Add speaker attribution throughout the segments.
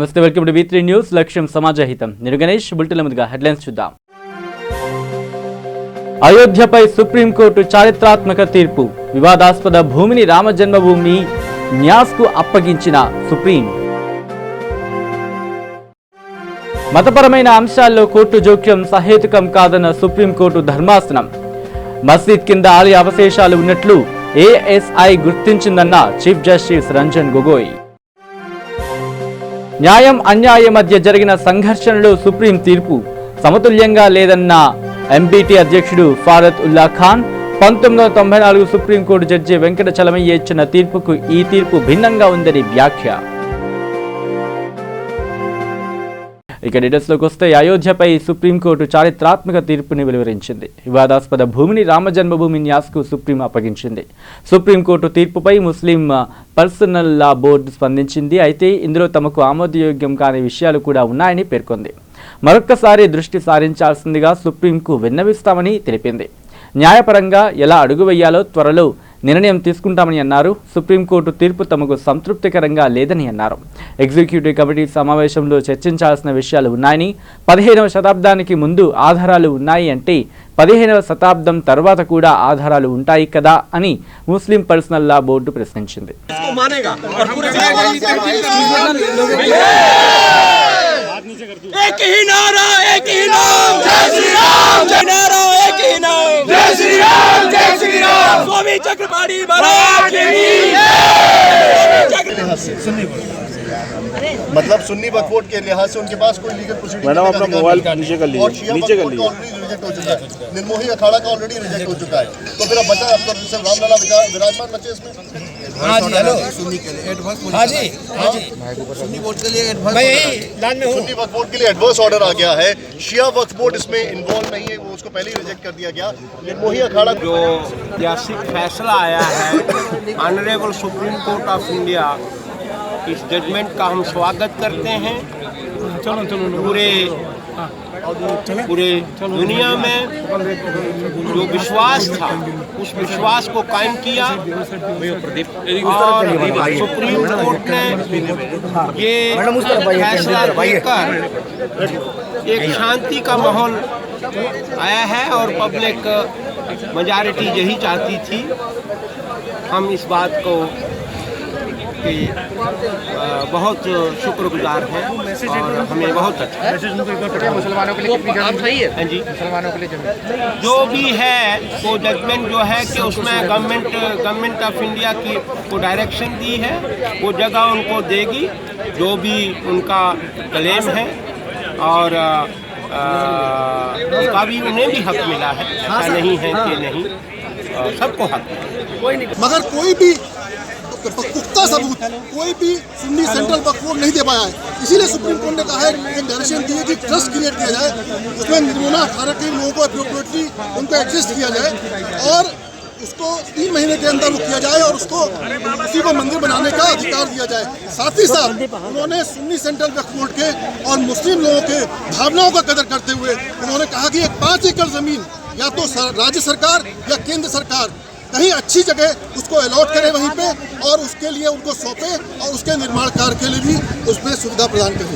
Speaker 1: నమస్తే, welcome to V3 news. లక్ష్యం సమాజహితం. నేను గణేష్. బులెటిన్ల ముందుగా హెడ్లైన్స్ చూద్దాం. అయోధ్యపై సుప్రీంకోర్టు చారిత్రాత్మక తీర్పు. వివాదాస్పద భూమిని రామజన్మభూమి న్యాస్కు అప్పగించిన సుప్రీం. మతపరమైన అంశాల్లో కోర్టు జోక్యం సహేతుకం కాదన్న సుప్రీంకోర్టు ధర్మాసనం. మసీద్ కింద ఆలయ అవశేషాలు ఉన్నట్లు ASI గుర్తించిందన్న చీఫ్ జస్టిస్ రంజన్ గొగోయ్. న్యాయం అన్యాయం మధ్య జరిగిన సంఘర్షణలో సుప్రీం తీర్పు సమతుల్యంగా లేదన్న MBT అధ్యక్షుడు ఫారత్ ఉల్లా ఖాన్. 1994 సుప్రీంకోర్టు జడ్జి వెంకట చలమయ్య ఇచ్చిన తీర్పుకు ఈ తీర్పు భిన్నంగా ఉందని వ్యాఖ్య. ఇక డీటెయిల్స్లోకి వస్తే, అయోధ్యపై సుప్రీంకోర్టు చారిత్రాత్మక తీర్పుని వెలువరించింది. వివాదాస్పద భూమిని రామజన్మభూమి న్యాస్కు సుప్రీం అప్పగించింది. సుప్రీంకోర్టు తీర్పుపై ముస్లిం పర్సనల్ లా బోర్డు స్పందించింది. అయితే ఇందులో తమకు ఆమోదయోగ్యం కాని విషయాలు కూడా ఉన్నాయని పేర్కొంది. మరొక్కసారి దృష్టి సారించాల్సిందిగా సుప్రీంకు విన్నవిస్తామని తెలిపింది. న్యాయపరంగా ఎలా అడుగు వేయాలో త్వరలో నిర్ణయం తీసుకుంటామని అన్నారు. సుప్రీంకోర్టు తీర్పు తమకు సంతృప్తికరంగా లేదని అన్నారు. ఎగ్జిక్యూటివ్ కమిటీ సమావేశంలో చర్చించాల్సిన విషయాలు ఉన్నాయని, 15వ శతాబ్దానికి ముందు ఆధారాలు ఉన్నాయి అంటే 15వ శతాబ్దం తర్వాత కూడా ఆధారాలు ఉంటాయి కదా అని ముస్లిం పర్సనల్ లా బోర్డు ప్రశ్నించింది.
Speaker 2: एक ही नारा, एक ही नाम, जय श्री राम, जय नारा, एक ही नाम, जय श्री राम, जय श्री राम। स्वामी चक्रपाणी महाराज की
Speaker 3: मतलब सुन्नी वक्फ बोर्ड के लिहाज से उनके पास कोई लीगल प्रोसीडिंग। मैडम अपना मोबाइल नीचे कर लीजिए, नीचे कर लीजिए। ऑलरेडी रिजेक्ट हो चुका है, निर्मोही अखाड़ा का ऑलरेडी रिजेक्ट हो चुका है, तो फिर अब बचा अब तो सर रामलला विराजमान बचे इसमें।
Speaker 4: हाँ जी, हेलो सुन्नी के लिए एडवांस, हाँ जी सुन्नी बोर्ड के लिए एडवांस, मैं यही लाइन में हूँ।
Speaker 3: सुन्नी वक्फ बोर्ड के लिए एडवांस ऑर्डर आ गया है, शिया वक्फ बोर्ड इसमें इन्वॉल्व नहीं है, वो उसको पहले ही रिजेक्ट कर दिया गया। निर्मोही अखाड़ा
Speaker 5: जो ऐतिहासिक फैसला आया है honourable supreme court of India, इस जजमेंट का हम स्वागत करते हैं। पूरे दुनिया में जो विश्वास था उस विश्वास को कायम किया और सुप्रीम कोर्ट ने ये फैसला देकर एक शांति का माहौल आया है और पब्लिक मेजॉरिटी यही चाहती थी। हम इस बात को कि बहुत शुक्रगुजार हैं और हमें बहुत अच्छा
Speaker 4: मुसलमानों के लिए आप सही है।
Speaker 5: हाँ जी,
Speaker 4: मुसलमानों के लिए
Speaker 5: जो भी है वो जजमेंट जो है कि उसमें गवर्नमेंट ऑफ इंडिया की को डायरेक्शन दी है, वो जगह उनको देगी जो भी उनका क्लेम है और उनका भी उन्हें भी हक मिला है, ऐसा नहीं है कि नहीं, सबको हक है।
Speaker 6: मगर कोई भी पुख्ता सबूत कोई भी सुन्नी सेंट्रल वक्फ बोर्ड नहीं दे पाया है। इसीलिए सुप्रीम कोर्ट ने कहा है, एक डायरेक्शन दी है कि ट्रस्ट क्रिएट किया जाए, उसमें निर्मोना अखाड़ा के लोगों को अप्रोप्रिएटली उनको एडजस्ट किया जाए और उसको 3 महीने के अंदर वो किया जाए और उसको उसी को मंदिर बनाने का अधिकार दिया जाए। साथ ही साथ उन्होंने सुन्नी सेंट्रल वक्फ बोर्ड के और मुस्लिम लोगों के भावनाओं का कदर करते हुए उन्होंने कहा कि एक 5 एकड़ जमीन या तो राज्य सरकार या केंद्र सरकार कहीं अच्छी जगह उसको अलॉट करे वहीं पे और उसके लिए उनको सौंपे और उसके निर्माण कार्य के लिए भी उसमें सुविधा प्रदान करे।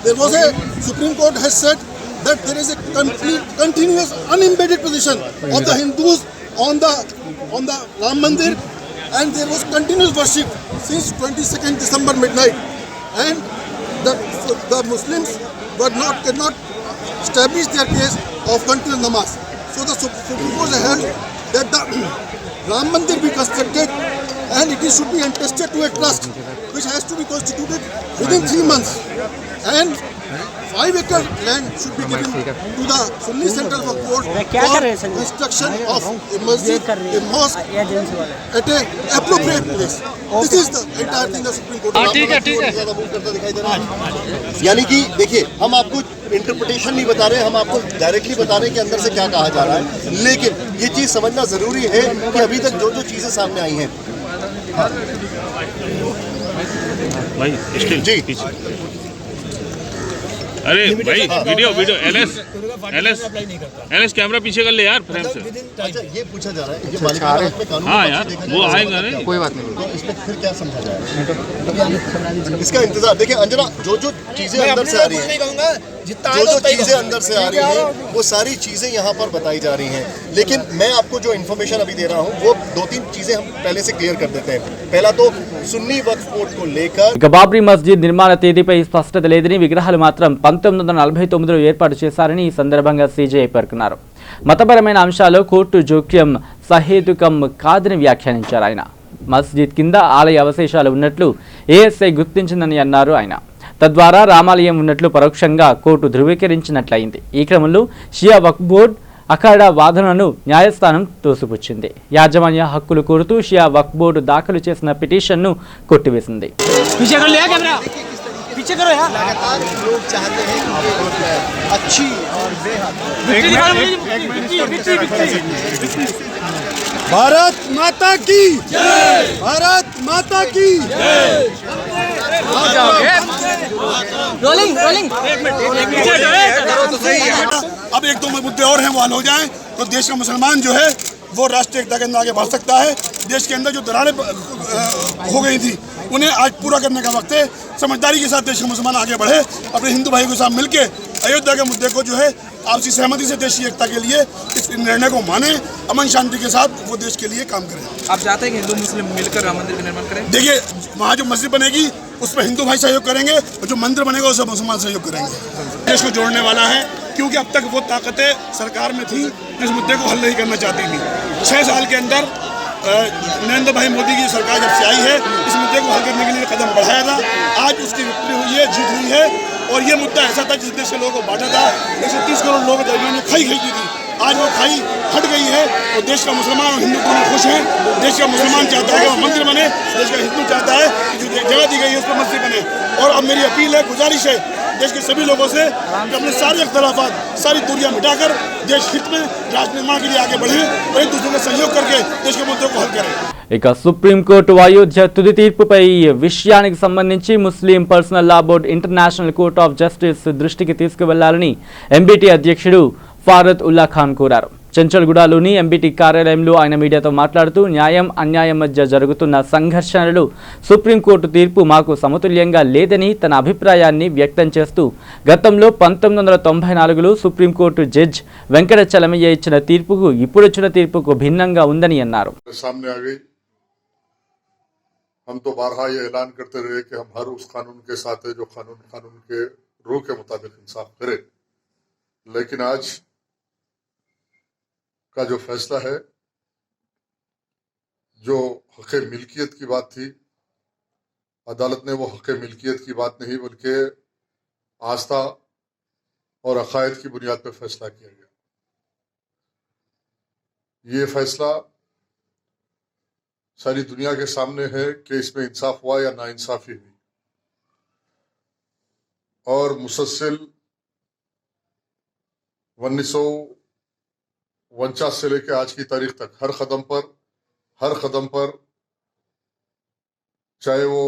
Speaker 6: There was a Supreme Court has said that there is a continuous unembedded position of the Hindus on the Ram Mandir and there was continuous worship since 22nd December midnight and the Muslims could not establish their case of continuous namaz. So the Supreme Court held that the Ram Mandir be constructed and it should be entrusted to a trust which has to be constituted within 3 months and 5 acre land should be given to the Sunni Central Waqf Board for construction of a masjid, a mosque at a appropriate place. This is the entire thing the Supreme Court ज़्यादा move करता दिखाई दे रहा है। यानी कि देखिए, हम आपको इंटरप्रिटेशन नहीं बता रहे, हम आपको डायरेक्टली बता रहे हैं कि अंदर से क्या कहा जा रहा है, लेकिन ये चीज़ समझना ज़रूरी है कि अभी तक जो जो चीज़ें सामने आई हैं भाई जी
Speaker 7: अरे भाई वीडियो एलएस कैमरा पीछे कर ले यार फ्रेम से।
Speaker 3: अच्छा ये पूछा जा रहा है, ये मालिकाना हक में कानून
Speaker 7: हाँ
Speaker 3: में
Speaker 7: यार,
Speaker 3: देखा
Speaker 7: वो
Speaker 3: जाए
Speaker 7: आएगा नहीं।
Speaker 3: कोई बात नहीं, तो इसमें फिर क्या समझा जाए इसका इंतजार। देखिए अंजना, जो चीजें अंदर से आ रही हैं, जो चीजें अंदर से आ रही हैं वो सारी चीजें यहाँ पर बताई जा रही हैं, लेकिन मैं आपको जो इन्फॉर्मेशन अभी दे रहा हूँ वो 2-3 चीजें हम पहले से क्लियर कर देते हैं। पहला तो सुन्नी वक्फ बोर्ड को लेकर
Speaker 1: ఇక బాబ్రీ మస్జిద్ నిర్మాణ తేదీపై స్పష్టత లేదని, విగ్రహాలు మాత్రం 1949లో ఏర్పాటు చేశారని ఈ సందర్భంగా సీజేఐ పేర్కొన్నారు. మతపరమైన అంశాల్లో కోర్టు జోక్యం సహేతుకం కాదని వ్యాఖ్యానించారు ఆయన. మస్జిద్ కింద ఆలయ అవశేషాలు ఉన్నట్లు ఏఎస్ఐ గుర్తించిందని అన్నారు ఆయన. తద్వారా రామాలయం ఉన్నట్లు పరోక్షంగా కోర్టు ధృవీకరించినట్లయింది. ఈ క్రమంలో షియా వక్ఫ్ బోర్డు అఖాడా వాదనను న్యాయస్థానం తోసిపుచ్చింది. యాజమాన్య హక్కులు కోరుతూ షియా వక్ఫ్ బోర్డు దాఖలు చేసిన పిటిషన్ను కొట్టివేసింది.
Speaker 6: लोग चाहते हैं कि अच्छी और भारत माता की जय, भारत माता की
Speaker 2: रोलिंग
Speaker 6: अब 1-2 मुद्दे और हैं वो हल हो जाएं तो देश का मुसलमान जो है वो राष्ट्रीय एकता के अंदर आगे बढ़ सकता है। देश के अंदर जो दरारें हो गई थी उन्हें आज पूरा करने का वक्त है। समझदारी के साथ देश के मुसलमान आगे बढ़े, अपने हिंदू भाइयों के साथ मिलकर अयोध्या के मुद्दे को जो है आपसी सहमति से देश की एकता के लिए इस निर्णय को माने, अमन शांति के साथ वो देश के लिए काम करें।
Speaker 4: आप चाहते हैं कि हिंदू मुस्लिम मिलकर राम मंदिर का निर्माण करें?
Speaker 6: देखिए वहाँ जो मस्जिद बनेगी उसमें हिंदू भाई सहयोग करेंगे और जो मंदिर बनेगा उसमें मुसलमान सहयोग करेंगे। देश को जोड़ने वाला है, क्योंकि अब तक वो ताकतें सरकार में थी जो इस मुद्दे को हल नहीं करना चाहती थी। 6 साल के अंदर नरेंद्र भाई मोदी की सरकार जब से आई है इस मुद्दे को हल करने के लिए कदम बढ़ाया था। आज उसकी विक्ट्री हुई है, जीत हुई है। और ये मुद्दा ऐसा था जिस देश के लोगों को बांटा था। 130 करोड़ लोगों के दरमियान में खाई खरीदी थी, आज वो खाई हट गई है और देश का मुसलमान और हिंदू दोनों खुश हैं। देश का मुसलमान चाहता है कि वो मंदिर बने, देश का हिंदू चाहता है कि जो जगह दी गई है उस पर मस्जिद बने। और अब मेरी अपील है, गुजारिश है देश के सभी लोगों से कि अपने सारे इख्तलाफात, सारी दूरियां मिटाकर देश हित में राष्ट्र निर्माण के लिए आगे बढ़ें और एक दूसरे का सहयोग करके देश के मुद्दों को हल करें।
Speaker 1: ఇక సుప్రీంకోర్టు అయోధ్య తుది తీర్పుపై విషయానికి సంబంధించి Muslim personal law board international court of justice దృష్టికి తీసుకువెళ్లాలని ఎంబీటీ అధ్యక్షుడు ఫారత్ ఉల్లా ఖాన్ కోరారు. చెంచల్గూడలోని ఎంబీటీ కార్యాలయంలో ఆయన మీడియాతో మాట్లాడుతూ న్యాయం అన్యాయం మధ్య జరుగుతున్న సంఘర్షణలు సుప్రీంకోర్టు తీర్పు మాకు సమతుల్యంగా లేదని తన అభిప్రాయాన్ని వ్యక్తం చేస్తూ గతంలో 1994లో సుప్రీంకోర్టు జడ్జ్ వెంకటచలమయ్య ఇచ్చిన తీర్పుకు ఇప్పుడొచ్చిన తీర్పుకు భిన్నంగా ఉందని అన్నారు.
Speaker 8: हम तो बारहा ये ऐलान करते रहे कि हम हर उस कानून के साथ है जो कानून के रूह के मुताबिक इंसाफ करे, लेकिन आज का जो फैसला है, जो हक़ मिल्कियत की बात थी, अदालत ने वो हक़ मिल्कियत की बात नहीं बल्कि आस्था और अकायद की बुनियाद पर फैसला किया गया। ये फैसला सारी दुनिया के सामने है कि इसमें इंसाफ हुआ या नाइंसाफी हुई। और मुसलसल 1949 से लेकर आज की तारीख तक हर कदम पर चाहे वो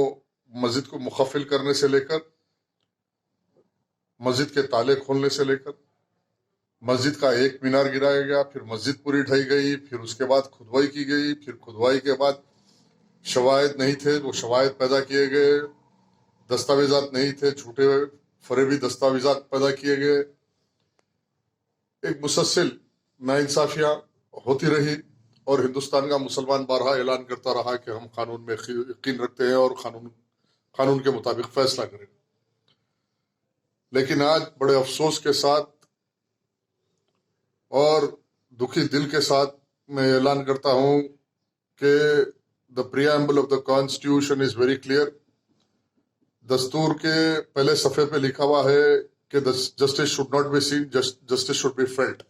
Speaker 8: मस्जिद को मुखफ़िल करने से लेकर, मस्जिद के ताले खोलने से लेकर, मस्जिद का एक मीनार गिराया गया, फिर मस्जिद पूरी ढही गई, फिर उसके बाद खुदवाई की गई, फिर खुदवाई के बाद शवाहिद नहीं थे वो शवाहिद पैदा किए गए, दस्तावेजात नहीं थे, झूठे फरेबी दस्तावेजात पैदा किए गए। एक मुसलसल नाइंसाफियां होती रही और हिंदुस्तान का मुसलमान बारहा ऐलान करता रहा कि हम कानून में यकीन रखते हैं और कानून के मुताबिक फैसला करेंगे। लेकिन आज बड़े अफसोस के साथ और दुखी दिल के साथ मैं ऐलान करता हूं कि the preamble of the constitution is very clear. दस्तूर के पहले सफ़े पे लिखा हुआ है कि justice should not be seen, justice should be felt.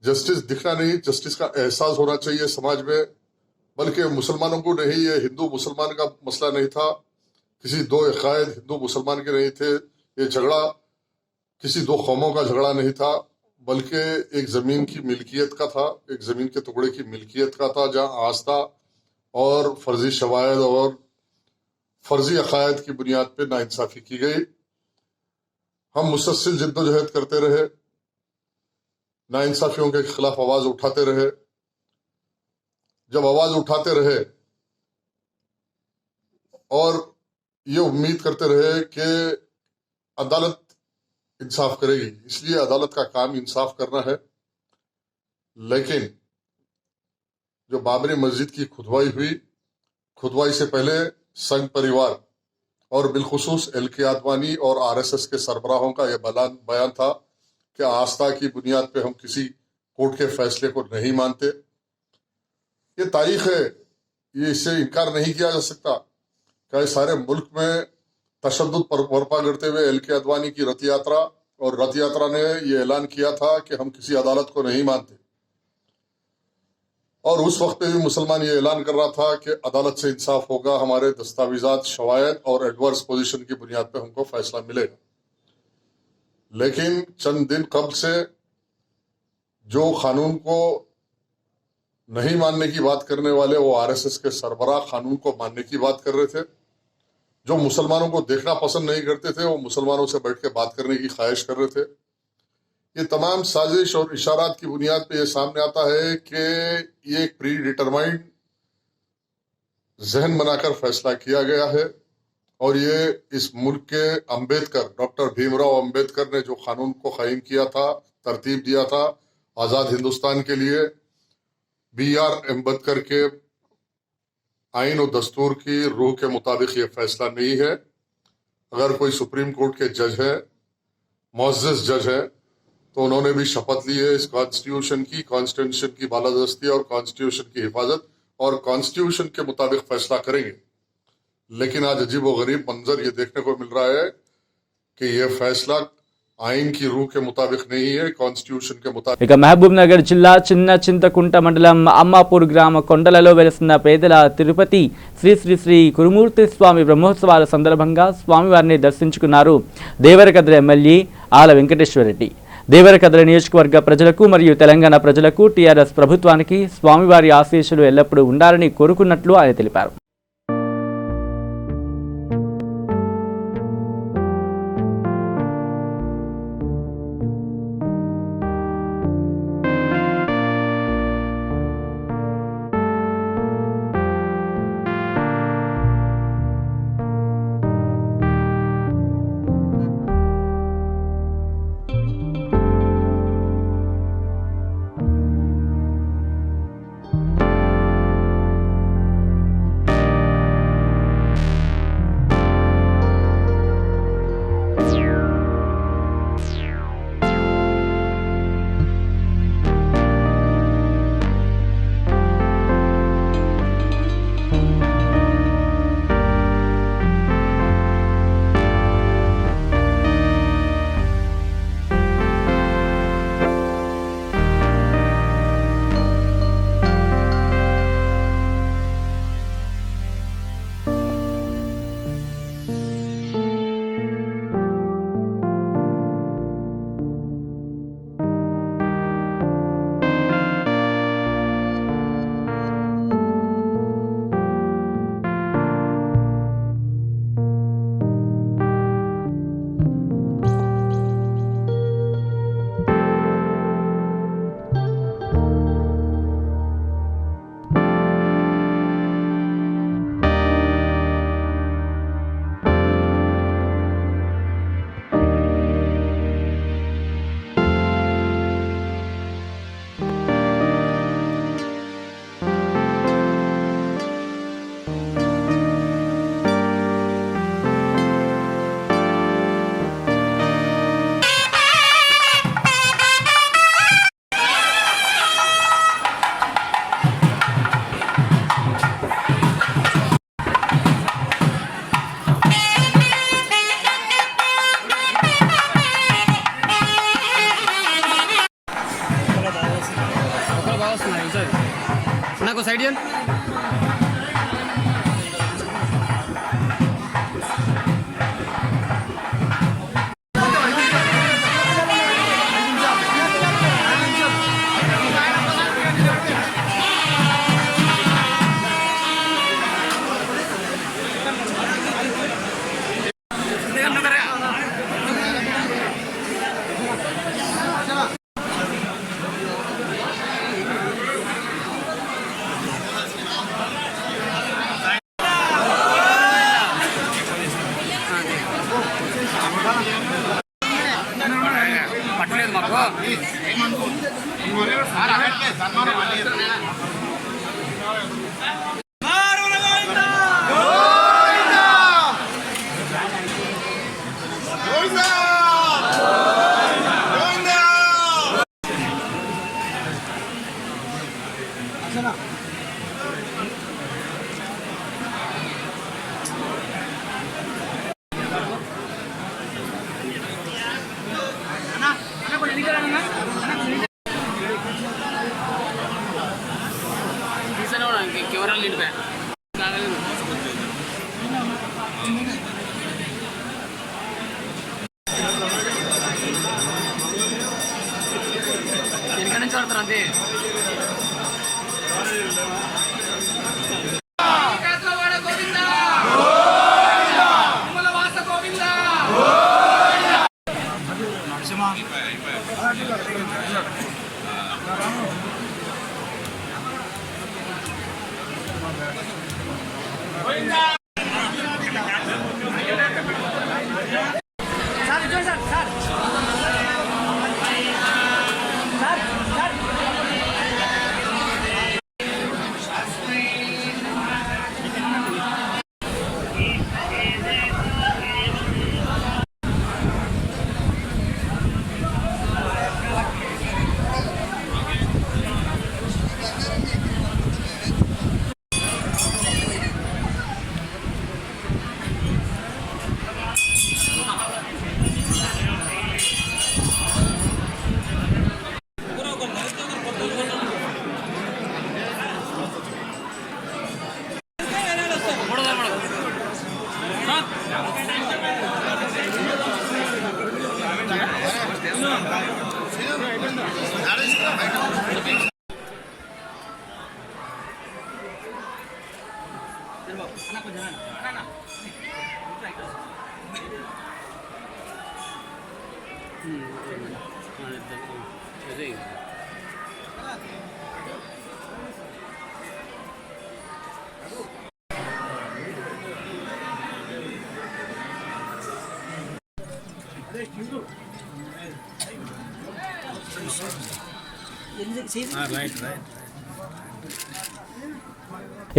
Speaker 8: Justice दिखना नहीं, जस्टिस का एहसास होना चाहिए समाज में। बल्कि मुसलमानों को नहीं, ये हिंदू मुसलमान का मसला नहीं था, किसी दो अकायद हिंदू मुसलमान के नहीं थे, ये झगड़ा किसी दो कौमों का झगड़ा नहीं था, बल्कि एक ज़मीन की मिल्कियत का था, एक ज़मीन के टुकड़े की मिल्कियत का था, जहाँ आस्था और फर्जी शवाहिद और फर्जी अकायद की बुनियाद पर नाइंसाफ़ी की गई। हम मुसलसल जिद्दोजहद करते रहे, नाइंसाफियों के खिलाफ आवाज उठाते रहे। जब आवाज उठाते रहे और ये उम्मीद करते रहे कि अदालत इंसाफ करेगी, इसलिए अदालत का काम इंसाफ करना है। लेकिन जो बाबरी मस्जिद की खुदवाई हुई, खुदवाई से पहले संघ परिवार और बिलखुसूस एलके आडवाणी और आरएसएस के सरबराहों का यह बयान था कि आस्था की बुनियाद पे हम किसी कोर्ट के फैसले को नहीं मानते। ये तारीख है, ये इससे इनकार नहीं किया जा सकता। क्या सारे मुल्क में तशद्दुद पर बर्पा करते हुए एलके आडवाणी की रथ यात्रा, और रथ यात्रा ने ये ऐलान किया था कि हम किसी अदालत को नहीं मानते, और उस वक्त पे भी मुसलमान ये ऐलान कर रहा था कि अदालत से इंसाफ होगा, हमारे दस्तावेजात, शवायद और एडवर्स पोजीशन की बुनियाद पे हमको फैसला मिलेगा। लेकिन चंद दिन कबल से जो कानून को नहीं मानने की बात करने वाले वो आरएसएस के सरबराह कानून को मानने की बात कर रहे थे। जो मुसलमानों को देखना पसंद नहीं करते थे वो मुसलमानों से बैठ के बात करने की ख्वाहिश कर रहे थे। ये तमाम साजिश और इशारात की बुनियाद पे ये सामने आता है कि ये एक प्री डिटरमाइंड जहन बनाकर फैसला किया गया है, और ये इस मुल्क के अंबेडकर, डॉक्टर भीमराव अंबेडकर ने जो कानून को कायम किया था, तरतीब दिया था आज़ाद हिंदुस्तान के लिए, BR अम्बेडकर के आइन और दस्तूर की रूह के मुताबिक ये फैसला नहीं है। अगर कोई सुप्रीम कोर्ट के जज है, मुअज़्ज़ज़ जज है, तो उन्होंने भी शपथ ली है इस कॉन्स्टिट्यूशन की बालादस्ती और कॉन्स्टिट्यूशन की हिफाजत, और कॉन्स्टिट्यूशन के मुताबिक फैसला करेंगे। लेकिन आज अजीब व गरीब मंजर ये देखने को मिल रहा है कि ये फैसला आइन की रूह के मुताबिक नहीं है, कॉन्स्टिट्यूशन के मुताबिक।
Speaker 1: ఇక మహబూబ్ నగర్ జిల్లా చిన్న చింతకుంట మండలం అమ్మాపూర్ గ్రామ కొండలలో వెలసిన పేదల తిరుపతి శ్రీ శ్రీ శ్రీ కురుమూర్తి స్వామి బ్రహ్మోత్సవాల సందర్భంగా స్వామివారిని దర్శించుకున్నారు దేవరకద్ర ఎమ్మెల్యే ఆల వెంకటేశ్వరరెడ్డి. దేవరకద్ర నియోజకవర్గ ప్రజలకు మరియు తెలంగాణ ప్రజలకు టీఆర్ఎస్ ప్రభుత్వానికి స్వామివారి ఆశీస్సులు ఎల్లప్పుడూ ఉండాలని కోరుకున్నట్లు ఆయన తెలిపారు.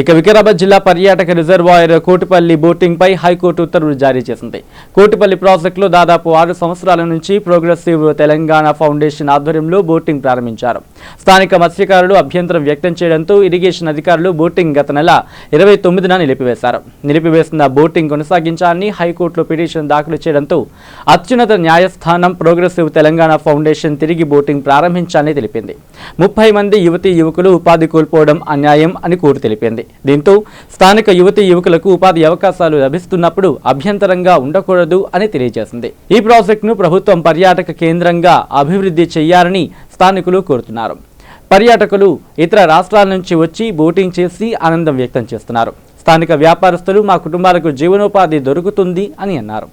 Speaker 1: ఇక వికారాబాద్ జిల్లా పర్యాటక రిజర్వాయర్ కోటిపల్లి బోటింగ్ పై హైకోర్టు ఉత్తర్వులు జారీ చేసింది. కోటిపల్లి ప్రాజెక్టులో దాదాపు 6 సంవత్సరాల నుంచి ప్రోగ్రెసివ్ తెలంగాణ ఫౌండేషన్ ఆధ్వర్యంలో బోటింగ్ ప్రారంభించారు. స్థానిక మత్స్యకారులు అభ్యంతరం వ్యక్తం చేయడంతో ఇరిగేషన్ అధికారులు బోటింగ్ గత నెల 29న నిలిపివేశారు. నిలిపివేసిన బోటింగ్ కొనసాగించాలని హైకోర్టులో పిటిషన్ దాఖలు చేయడంతో అత్యున్నత న్యాయస్థానం ప్రోగ్రెసివ్ తెలంగాణ ఫౌండేషన్ తిరిగి బోటింగ్ ప్రారంభించాలని తెలిపింది. 30 మంది యువతీ యువకులు ఉపాధి కోల్పోవడం అన్యాయం అని కోర్టు తెలిపింది. దీంతో స్థానిక యువతీ యువకులకు ఉపాధి అవకాశాలు లభిస్తున్నప్పుడు అభ్యంతరంగా ఉండకూడదు అని తెలియజేసింది. ఈ ప్రాజెక్టును ప్రభుత్వం పర్యాటక కేంద్రంగా అభివృద్ధి చేయాలని స్థానికులు కోరుతున్నారు. పర్యాటకులు ఇతర రాష్ట్రాల నుంచి వచ్చి బోటింగ్ చేసి ఆనందం వ్యక్తం చేస్తున్నారు. స్థానిక వ్యాపారస్తులు మా కుటుంబాలకు జీవనోపాధి దొరుకుతుంది అని అన్నారు.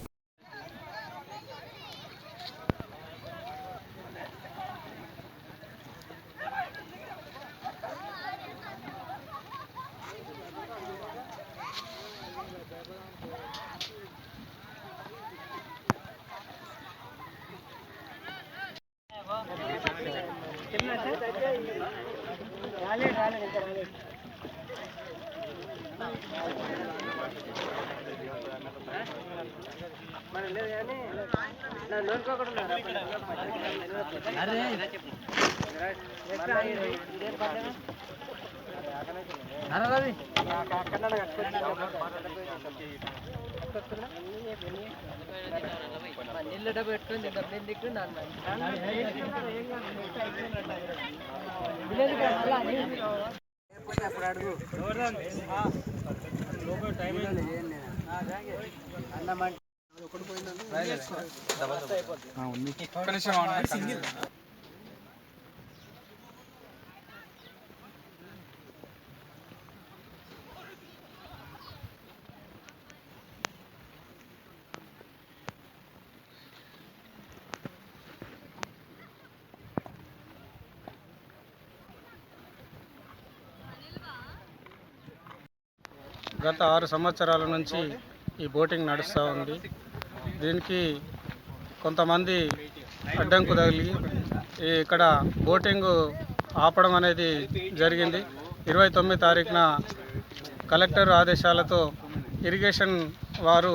Speaker 9: గత 6 సంవత్సరాల నుంచి ఈ బోటింగ్ నడుస్తూ ఉంది. దీనికి కొంతమంది అడ్డంకు తగిలి ఇక్కడ బోటింగ్ ఆపడం అనేది జరిగింది. 29 తారీఖున కలెక్టర్ ఆదేశాలతో ఇరిగేషన్ వారు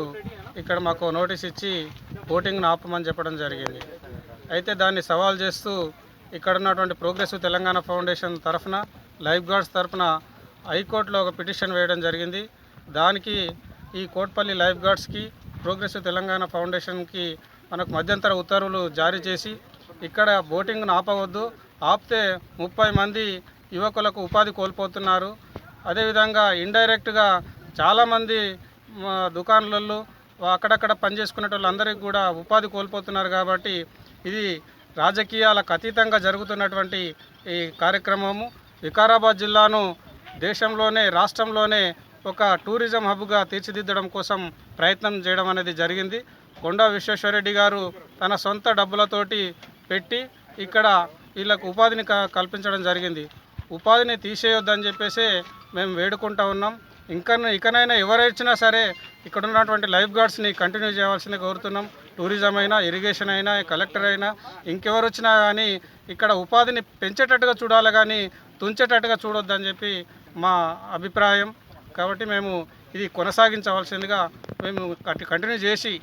Speaker 9: ఇక్కడ మాకు నోటీస్ ఇచ్చి బోటింగ్ను ఆపమని చెప్పడం జరిగింది. అయితే దాన్ని సవాల్ చేస్తూ ఇక్కడ ఉన్నటువంటి ప్రోగ్రెసివ్ తెలంగాణ ఫౌండేషన్ తరఫున లైఫ్ గార్డ్స్ తరఫున హైకోర్టులో ఒక పిటిషన్ వేయడం జరిగింది. దానికి ఈ కోట్పల్లి లైఫ్ గార్డ్స్కి ప్రోగ్రెసివ్ తెలంగాణ ఫౌండేషన్కి మనకు మధ్యంతర ఉత్తర్వులు జారీ చేసి ఇక్కడ బోటింగ్ను ఆపవద్దు, ఆపితే 30 మంది యువకులకు ఉపాధి కోల్పోతున్నారు. అదేవిధంగా ఇండైరెక్ట్గా చాలామంది దుకాణాలలో అక్కడక్కడ పనిచేసుకునే వాళ్ళందరికీ కూడా ఉపాధి కోల్పోతున్నారు. కాబట్టి ఇది రాజకీయాలకు అతీతంగా జరుగుతున్నటువంటి ఈ కార్యక్రమము వికారాబాద్ జిల్లాను దేశంలోనే రాష్ట్రంలోనే ఒక టూరిజం హబ్గా తీర్చిదిద్దడం కోసం ప్రయత్నం చేయడం అనేది జరిగింది. కొండా విశ్వేశ్వరరెడ్డి గారు తన సొంత డబ్బులతోటి పెట్టి ఇక్కడ వీళ్ళకు ఉపాధిని కల్పించడం జరిగింది. ఉపాధిని తీసేయొద్దని చెప్పేసి మేము వేడుకుంటూ ఉన్నాం. ఇకనైనా ఎవరైనా సరే ఇక్కడ ఉన్నటువంటి లైఫ్ గార్డ్స్ని కంటిన్యూ చేయవలసింది కోరుతున్నాం. టూరిజం అయినా, ఇరిగేషన్ అయినా, కలెక్టర్ అయినా, ఇంకెవరు వచ్చినా కానీ ఇక్కడ ఉపాధిని పెంచేటట్టుగా చూడాలి కానీ తుంచేటట్టుగా చూడొద్దని చెప్పి మా అభిప్రాయం. కాబట్టి మేము ఇది కొనసాగించవలసిందిగా మేము కంటిన్యూ చేసి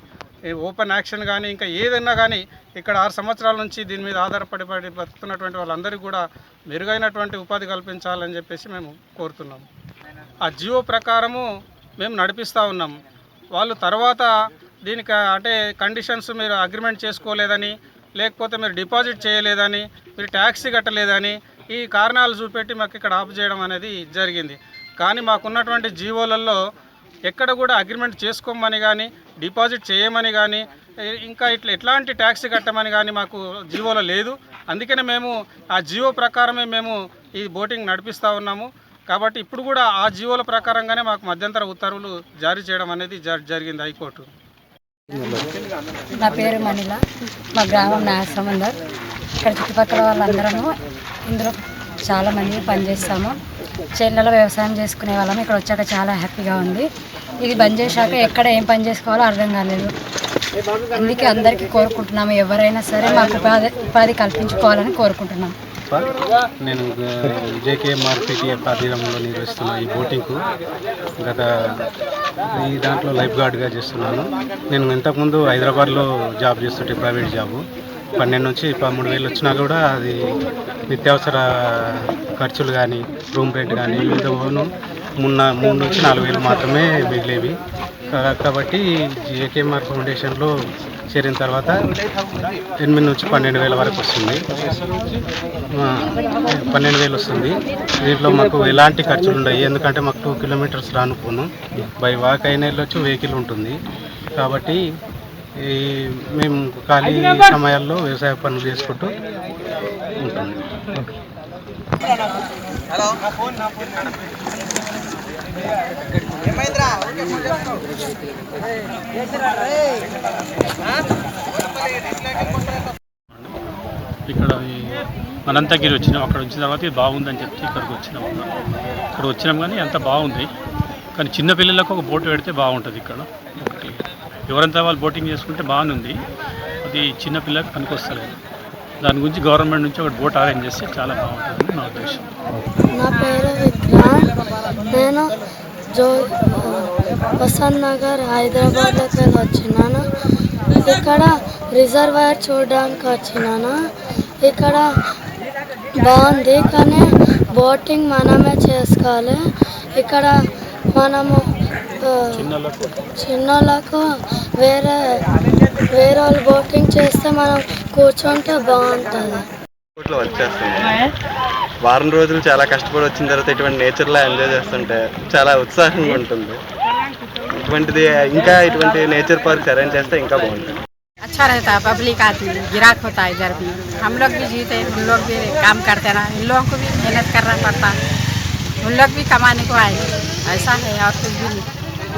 Speaker 9: ఓపెన్ యాక్షన్ కానీ ఇంకా ఏదైనా కానీ ఇక్కడ 6 సంవత్సరాల నుంచి దీని మీద ఆధారపడి బతుకుతున్నటువంటి వాళ్ళందరికీ కూడా మెరుగైనటువంటి ఉపాధి కల్పించాలని చెప్పేసి మేము కోరుతున్నాము. ఆ జియో ప్రకారము మేము నడిపిస్తూ ఉన్నాం. వాళ్ళు తర్వాత దీనికి అంటే కండిషన్స్ మీరు అగ్రిమెంట్ చేసుకోలేదని, లేకపోతే మీరు డిపాజిట్ చేయలేదని, మీరు ట్యాక్స్ కట్టలేదని ఈ కారణాలు చూపెట్టి మాకు ఇక్కడ ఆపు చేయడం అనేది జరిగింది. కానీ మాకున్నటువంటి జీవోలలో ఎక్కడ కూడా అగ్రిమెంట్ చేసుకోమని కానీ, డిపాజిట్ చేయమని కానీ, ఇంకా ఎట్లాంటి ట్యాక్స్ కట్టమని కానీ మాకు జీవోలో లేదు. అందుకనే మేము ఆ జీవో ప్రకారమే మేము ఈ బోటింగ్ నడిపిస్తూ ఉన్నాము. కాబట్టి ఇప్పుడు కూడా ఆ జీవోల ప్రకారంగానే మాకు మధ్యంతర ఉత్తర్వులు జారీ చేయడం అనేది జరిగింది హైకోర్టు.
Speaker 10: నా పేరు మణిల, మా గ్రామం నాగసముందర్. ఇక్కడ చుట్టుపక్కల వాళ్ళందరము ఇందులో చాలామంది పనిచేస్తాము. చేనులలో వ్యవసాయం చేసుకునే వాళ్ళము. ఇక్కడ వచ్చాక చాలా హ్యాపీగా ఉంది. ఇది బంద్ చేశాక ఎక్కడ ఏం పని చేసుకోవాలో అర్థం కాలేదు. అందుకే అందరికీ కోరుకుంటున్నాము, ఎవరైనా సరే మాకు ఉపాధి కల్పించుకోవాలని కోరుకుంటున్నాం.
Speaker 11: నేను జేకేఎంఆర్ పీటీఎఫ్ ఆధ్వర్యంలో నిర్వహిస్తున్న ఈ బోటింగ్కు ఈ దాంట్లో లైఫ్ గార్డ్గా చేస్తున్నాను. నేను ఇంతకుముందు హైదరాబాద్లో జాబ్ చేస్తుంటే ప్రైవేట్ జాబు 12 నుంచి 13,000 వచ్చినా కూడా అది నిత్యావసర ఖర్చులు కానీ, రూమ్ రెంట్ కానీ మీద 3 నుంచి 4,000 మాత్రమే మిగిలేవి. కాబట్టి జేకేఎంఆర్ ఫౌండేషన్లో చేరిన తర్వాత 8 నుంచి 12,000 వరకు వస్తుంది. 12,000 వస్తుంది. దీంట్లో మాకు ఎలాంటి ఖర్చులు ఉండవు. ఎందుకంటే మాకు 2 కిలోమీటర్స్ రానుకోను, బై వాక్ అయినా వెళ్ళొచ్చు, వెహికల్ ఉంటుంది. కాబట్టి మేము ఖాళీ సమయాల్లో వ్యవసాయ పనులు చేసుకుంటూ ఉంటుంది.
Speaker 7: ఇక్కడ అనంతగిరి వచ్చినాం. అక్కడ వచ్చిన తర్వాత ఇది బాగుందని చెప్పి ఇక్కడికి వచ్చినాం. ఇక్కడ వచ్చినాం కానీ అంత బాగుంది. కానీ చిన్నపిల్లలకు ఒక బోటు పెడితే బాగుంటుంది. ఇక్కడ ఒకటి ఎవరంతా వాళ్ళు బోటింగ్ చేసుకుంటే బాగానే ఉంది. అది చిన్నపిల్లలకు పనికొస్తలేదు. దాని గురించి గవర్నమెంట్ నుంచి ఒక బోట్ అరేంజ్ చేస్తే చాలా బాగుంటుంది నా ఉద్దేశం.
Speaker 12: నా పేరు విక్రాంత్. నేను వసంత్ నగర్ హైదరాబాద్లోకి వచ్చినాను. ఇక్కడ రిజర్వాయర్ చూడడానికి వచ్చినాను. ఇక్కడ బాగుంది కానీ బోటింగ్ మనమే చేసుకోవాలి. ఇక్కడ మనము చిన్నోళ్ళకు వేరే వాళ్ళు బోటింగ్ చేస్తే మనం కూర్చుంటే బాగుంటుంది.
Speaker 13: వచ్చేస్తుంది. వారం రోజులు చాలా కష్టపడి వచ్చిన తర్వాత ఇటువంటి నేచర్లో ఎంజాయ్ చేస్తుంటే చాలా ఉత్సాహంగా ఉంటుంది. ఇటువంటిది ఇంకా ఇటువంటి నేచర్ పార్క్స్ అరేంజ్ చేస్తే ఇంకా బాగుంటుంది.
Speaker 10: अच्छा रहता है, पब्लिक आती है, गिराक होता है इधर भी. हम लोग भी जीते, उन लोग भी काम करते ना, इन लोगों को भी मेहनत करना पड़ता है. उन लोग भी कमाने को आए, ऐसा है और कुछ भी नहीं.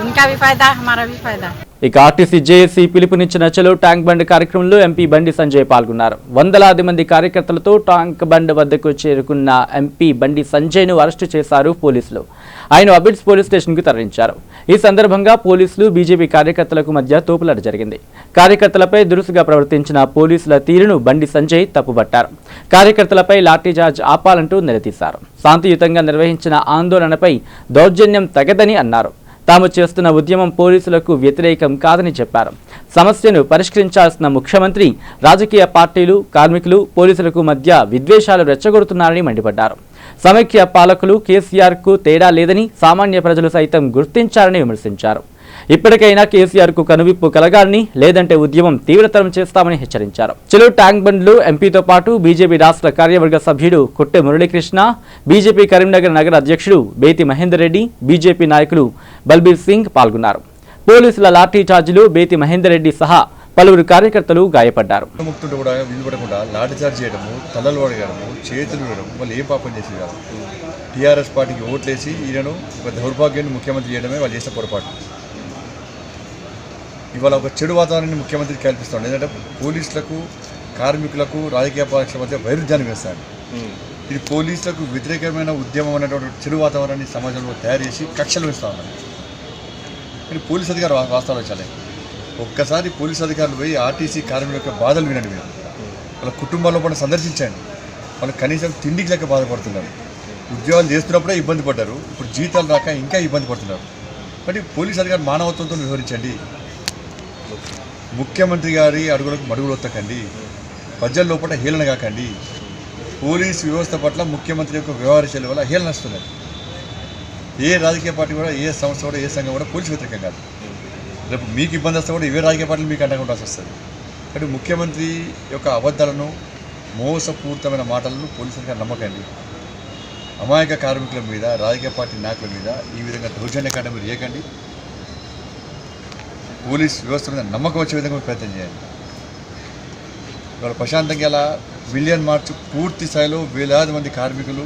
Speaker 10: उनका भी फायदा, हमारा भी फायदा.
Speaker 1: ఇక ఆర్టీసీ జేఏసీ పిలుపునిచ్చిన చలో ట్యాంక్ బండ్ కార్యక్రమంలో ఎంపీ బండి సంజయ్ పాల్గొన్నారు. వందలాది మంది కార్యకర్తలతో ట్యాంక్ బండ్ వద్దకు చేరుకున్న ఎంపీ బండి సంజయ్ను అరెస్టు చేశారు పోలీసులు. ఆయన అబిడ్స్ పోలీస్ స్టేషన్కు తరలించారు. ఈ సందర్భంగా పోలీసులు బీజేపీ కార్యకర్తలకు మధ్య తోపులాట జరిగింది. కార్యకర్తలపై దురుసుగా ప్రవర్తించిన పోలీసుల తీరును బండి సంజయ్ తప్పుబట్టారు. కార్యకర్తలపై లాఠీచార్జ్ ఆపాలంటూ నిలదీశారు. శాంతియుతంగా నిర్వహించిన ఆందోళనపై దౌర్జన్యం తగదని అన్నారు. తాము చేస్తున్న ఉద్యమం పోలీసులకు వ్యతిరేకం కాదని చెప్పారు. సమస్యను పరిష్కరించాల్సిన ముఖ్యమంత్రి రాజకీయ పార్టీలు, కార్మికులు, పోలీసులకు మధ్య విద్వేషాలు రెచ్చగొడుతున్నారని మండిపడ్డారు. సమైక్య పాలకులు కేసీఆర్కు తేడా లేదని సామాన్య ప్రజలు సైతం గుర్తించారని విమర్శించారు. ఇప్పటికైనా కేసీఆర్కు కనువిప్పు కలగాలని, లేదంటే ఉద్యమం తీవ్రతరం చేస్తామని హెచ్చరించారు. చలో ట్యాంక్ బండ్లో ఎంపీతో పాటు బీజేపీ రాష్ట్ర కార్యవర్గ సభ్యుడు కొట్టె మురళీకృష్ణ, బీజేపీ కరీంనగర్ నగర అధ్యక్షుడు బేతి మహేందర్ రెడ్డి, బీజేపీ నాయకులు బల్బీర్ సింగ్ పాల్గొన్నారు. పోలీసుల లాఠీ చార్జీలో బేతి మహేందర్ రెడ్డి సహా పలువురు కార్యకర్తలు గాయపడ్డారు.
Speaker 14: కూడా విలువడకుండా లాఠీ చార్జ్ చేయడము, తలలు పడగడము, చేతులు వేయడం, వాళ్ళు ఏ పాపం చేసి కాదు. టీఆర్ఎస్ పార్టీకి ఓట్లేసి ఈయనను ఒక దౌర్భాగ్యాన్ని ముఖ్యమంత్రి చేయడమే వాళ్ళు చేసిన పొరపాటు. ఇవాళ ఒక చెడు వాతావరణాన్ని ముఖ్యమంత్రి కల్పిస్తాడు. ఎందుకంటే పోలీసులకు, కార్మికులకు, రాజకీయ పక్షాల మధ్య వైరుధ్యాన్ని వేస్తాడు. ఇది పోలీసులకు వ్యతిరేకమైన ఉద్యమం అనేటువంటి చెడు వాతావరణాన్ని సమాజంలో తయారు చేసి కక్షలు వేస్తూ ఉన్నారు. కానీ పోలీస్ అధికారులు వాస్తవాలు చాలా ఒక్కసారి పోలీస్ అధికారులు పోయి ఆర్టీసీ కార్మికుల యొక్క బాధలు వినండి. మీరు వాళ్ళ కుటుంబాల్లో కూడా సందర్శించండి. వాళ్ళు కనీసం తిండికి లెక్క బాధపడుతున్నారు. ఉద్యోగాలు చేస్తున్నప్పుడే ఇబ్బంది పడ్డారు, ఇప్పుడు జీతాలు రాక ఇంకా ఇబ్బంది పడుతున్నారు. కాబట్టి పోలీస్ అధికారులు మానవత్వంతో వివరించండి. ముఖ్యమంత్రి గారి అడుగులకు మడుగులు ఒత్తకండి. ప్రజల లోపల హేళన కాకండి. పోలీస్ వ్యవస్థ పట్ల ముఖ్యమంత్రి యొక్క వ్యవహార శైలి వల్ల హేళన వస్తున్నది. ఏ రాజకీయ పార్టీ కూడా, ఏ సంస్థ కూడా, ఏ సంఘం కూడా పోలీసు వ్యతిరేకం కాదు. రేపు మీకు ఇబ్బంది వస్తే కూడా ఇవే రాజకీయ పార్టీలు మీకు అండకుండాల్సి వస్తుంది. కాబట్టి ముఖ్యమంత్రి యొక్క అబద్ధాలను, మోసపూరితమైన మాటలను పోలీసులుగా నమ్మకండి. అమాయక కార్మికుల మీద, రాజకీయ పార్టీ నాయకుల మీద ఈ విధంగా దౌర్జన్యకాండ మీరు చేయకండి. పోలీస్ వ్యవస్థ మీద నమ్మకం వచ్చే విధంగా ప్రయత్నం చేయండి. ఇవాళ ప్రశాంతంగా ఇలా మిలియన్ మార్చ్ పూర్తి స్థాయిలో వేలాది మంది కార్మికులు,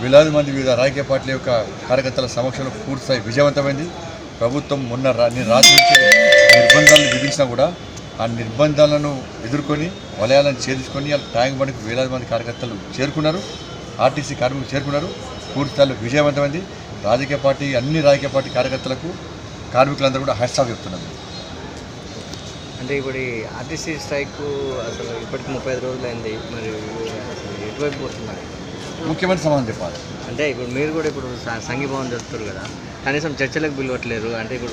Speaker 14: వేలాది మంది వివిధ రాజకీయ పార్టీల యొక్క కార్యకర్తల సమక్షంలో పూర్తి స్థాయి విజయవంతమైంది. ప్రభుత్వం మొన్న రాత్రి నుంచి నిర్బంధాలను విధించినా కూడా ఆ నిర్బంధాలను ఎదుర్కొని వలయాలను ఛేదించుకొని ట్యాంక్ బండ్కి వేలాది మంది కార్యకర్తలు చేరుకున్నారు. ఆర్టీసీ కార్మికులు చేరుకున్నారు. పూర్తి స్థాయిలో విజయవంతమైంది. రాజకీయ పార్టీ, అన్ని రాజకీయ పార్టీ కార్యకర్తలకు, కార్మికులందరూ కూడా హర్షాలు చెప్తున్నారు.
Speaker 15: అంటే ఇప్పుడు ఆర్టీసీ స్ట్రైక్ అసలు ఇప్పటికి 35 రోజులు అయింది. మరి అసలు ఎటువైపు పోతున్నారు?
Speaker 14: ముఖ్యమంత్రి సమాధానం చెప్పాలి.
Speaker 15: అంటే ఇప్పుడు మీరు కూడా ఇప్పుడు సంఘీభావం జరుపుతారు కదా, కనీసం చర్చలకు పిలవట్లేరు. అంటే ఇప్పుడు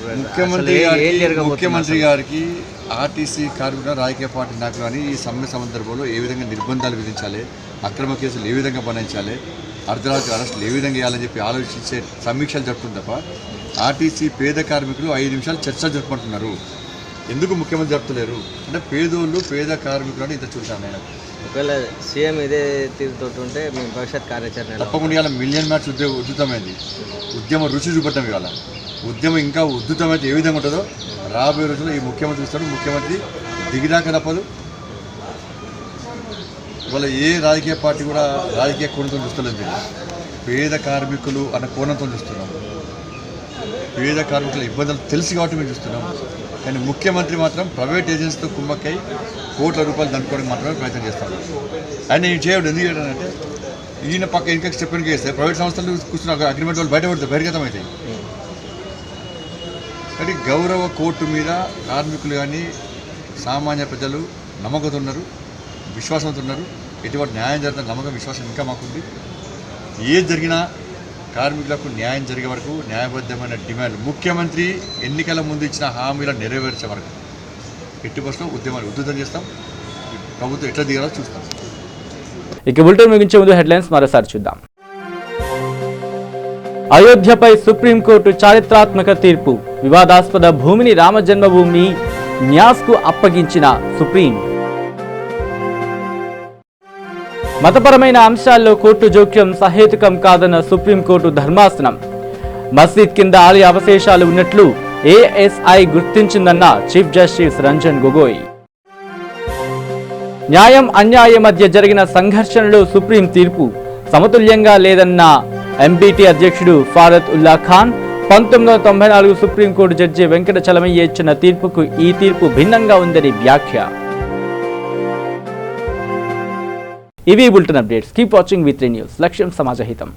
Speaker 14: ముఖ్యమంత్రి గారికి ఆర్టీసీ కార్మికులు, రాజకీయ పార్టీ నాయకులు అని ఈ సమ్మె సందర్భంలో ఏ విధంగా నిర్బంధాలు విధించాలి, అక్రమ కేసులు ఏ విధంగా బంధించాలి, అర్ధరాత్రి అరెస్టులు ఏ విధంగా చేయాలని చెప్పి ఆలోచించే సమీక్షలు జరుపుతుంది తప్ప ఆర్టీసీ పేద కార్మికులు 5 నిమిషాలు చర్చ జరుపుకుంటున్నారు. ఎందుకు ముఖ్యమంత్రి జరుపుతలేరు అంటే పేదోళ్ళు, పేద కార్మికులు అంటే ఇంత చూసాను నేను.
Speaker 15: ఒకవేళ సీఎం ఇదే తీరుతుంటే మీ భవిష్యత్ కార్యాచరణ
Speaker 14: తప్పకుండా ఇవాళ మిలియన్ మ్యాచ్ ఉద్ధృతమైంది. ఉద్యమ రుచి చూపట్టం ఇవాళ. ఉద్యమం ఇంకా ఉద్ధృతమైతే ఏ విధంగా ఉంటుందో రాబోయే రోజుల్లో ఈ ముఖ్యమంత్రి ఇస్తాడు. ముఖ్యమంత్రి దిగిరాక తప్పదు. ఇవాళ ఏ రాజకీయ పార్టీ కూడా రాజకీయ కోణంతో చూస్తలేదు. పేద కార్మికులు అన్న కోణంతో చూస్తున్నాం. పేద కార్మికుల ఇబ్బందులు తెలుసు కాబట్టి మేము చూస్తున్నాం. కానీ ముఖ్యమంత్రి మాత్రం ప్రైవేట్ ఏజెన్సీతో కుమ్మక్కై కోట్ల రూపాయలు దండుకోవడానికి మాత్రమే ప్రయత్నం చేస్తాడు. ఆయన నేను చేయడు. ఎందుకు చేయడానంటే ఈయన పక్క ఇంకా స్టెప్ చేస్తే ప్రైవేట్ సంస్థలు కూర్చున్న అగ్రిమెంట్ వాళ్ళు బయటపడతాయి, బహిర్గతం అవుతాయి. కానీ గౌరవ కోర్టు మీద కార్మికులు కానీ సామాన్య ప్రజలు నమ్మకంతో ఉన్నారు, విశ్వాసంతో ఉన్నారు. ఎటువంటి న్యాయం జరుగుతున్న నమ్మకం, విశ్వాసం ఇంకా మాకుంది. ఏది జరిగినా కార్మికులకు న్యాయం జరిగే వరకు న్యాయబద్ధమైన డిమాండ్, ముఖ్యమంత్రి ఎన్నికల ముందు ఇచ్చిన హామీలను నెరవేర్చే వరకు ఎట్టి పరిస్థితుల్లో ఉద్యమాలు ఉధృతం చేస్తాం. ప్రభుత్వం ఎట్లా దిగాలో చూస్తాం.
Speaker 1: ఇక బులెటిన్ ముగించే ముందు హెడ్లైన్స్ మరోసారి చూద్దాం. అయోధ్యపై సుప్రీంకోర్టు చారిత్రాత్మక తీర్పు. వివాదాస్పద భూమిని రామజన్మభూమి న్యాస్కు అప్పగించిన సుప్రీం. మతపరమైన అంశాల్లో కోర్టు జోక్యం సహేతుకం కాదన్న సుప్రీంకోర్టు ధర్మాసనం. మసీద్ కింద ఆలయ అవశేషాలు ఉన్నట్లు ఏఎస్ఐ గుర్తించిందన్న చీఫ్ జస్టిస్ రంజన్ గొగోయ్. న్యాయం అన్యాయం మధ్య జరిగిన సంఘర్షణలో సుప్రీం తీర్పు సమతుల్యంగా లేదన్న ఎంబీటీ అధ్యక్షుడు ఫారత్ ఉల్లా ఖాన్. 1994 సుప్రీంకోర్టు జడ్జి వెంకట చలమయ్య ఇచ్చిన తీర్పుకు ఈ తీర్పు భిన్నంగా ఉందని వ్యాఖ్య. ఇవి bulletin updates. Keep watching V3 news. లక్ష్యం సమాజహితం.